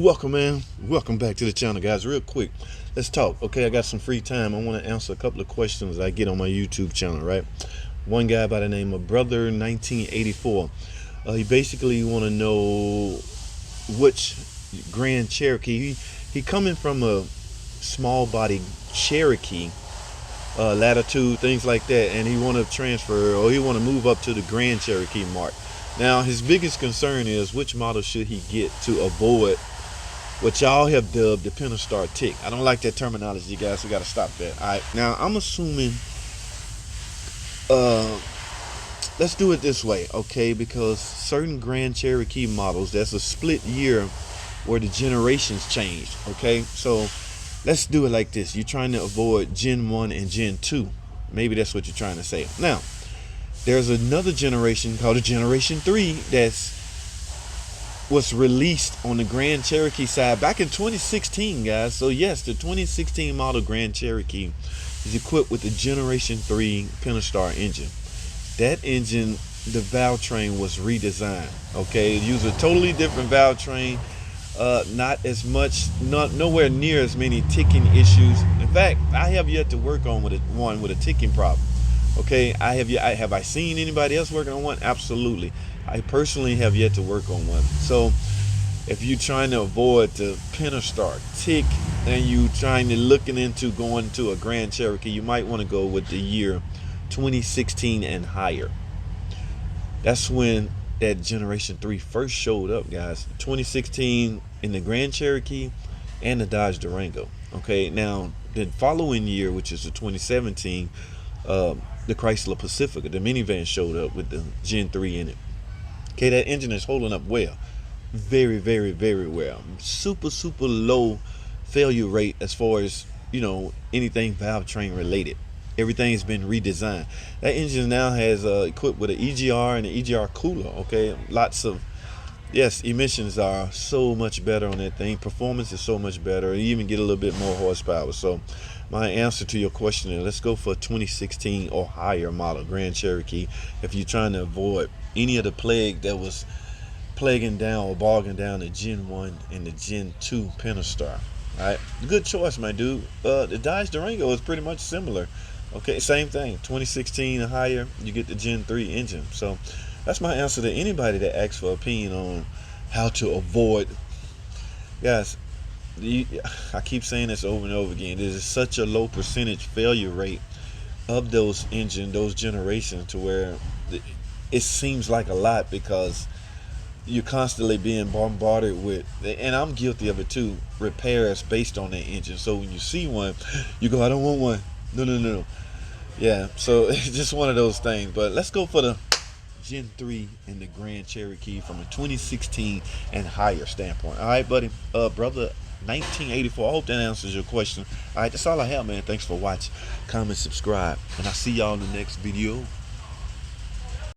Welcome, man. Welcome back to the channel, guys. Real quick, let's talk. Okay, I got some free time. I want to answer a couple of questions I get on my YouTube channel, right? One guy by the name of Brother 1984. He basically want to know which Grand Cherokee. He coming from a small body Cherokee, latitude, things like that, and he want to transfer, or he want to move up to the Grand Cherokee mark. Now, his biggest concern is which model should he get to avoid what y'all have dubbed the Pentastar tick. I don't like that terminology, guys. We got to stop that. All right. Now, I'm assuming, let's do it this way, okay? Because certain Grand Cherokee models, that's a split year where the generations changed, okay? So let's do it like this. You're trying to avoid Gen 1 and Gen 2. Maybe that's what you're trying to say. Now, there's another generation called a Generation 3 was released on the Grand Cherokee side back in 2016, guys. So yes, the 2016 model Grand Cherokee is equipped with the Generation 3 Pentastar engine. That engine, the valve train was redesigned, okay? It used a totally different valve train, not as much, nowhere near as many ticking issues. In fact, I have yet to work on one with a ticking problem. Okay, have I seen anybody else working on one? Absolutely. I personally have yet to work on one. So if you're trying to avoid the Pentastar tick and you trying to looking into going to a Grand Cherokee, you might want to go with the year 2016 and higher. That's when that Generation 3 first showed up, guys. 2016 in the Grand Cherokee and the Dodge Durango. Okay, now the following year, which is the 2017, the Chrysler Pacifica, the minivan, showed up with the Gen 3 in it. Okay, that engine is holding up well. Very, very, very well. Super low failure rate as far as, you know, anything valve train related. Everything has been redesigned. That engine now has equipped with an EGR and an EGR cooler. Okay, lots of, yes, emissions are so much better on that thing. Performance is so much better. You even get a little bit more horsepower. So my answer to your question is, let's go for a 2016 or higher model Grand Cherokee if you're trying to avoid any of the plague that was plaguing down or bogging down the Gen 1 and the Gen 2 Pentastar. All right, good choice, my dude. The Dodge Durango is pretty much similar. Okay, same thing. 2016 or higher, you get the Gen 3 engine. So that's my answer to anybody that asks for opinion on how to avoid. Guys, I keep saying this over and over again. There's such a low percentage failure rate of those engines, those generations, to where it seems like a lot because you're constantly being bombarded with, and I'm guilty of it too, repairs based on that engine. So when you see one, you go, I don't want one. No. Yeah, so it's just one of those things. But let's go for the Gen 3 and the Grand Cherokee from a 2016 and higher standpoint. All right, buddy. Brother 1984. I hope that answers your question. All right, that's all I have, man. Thanks for watching. Comment, subscribe, and I'll see y'all in the next video.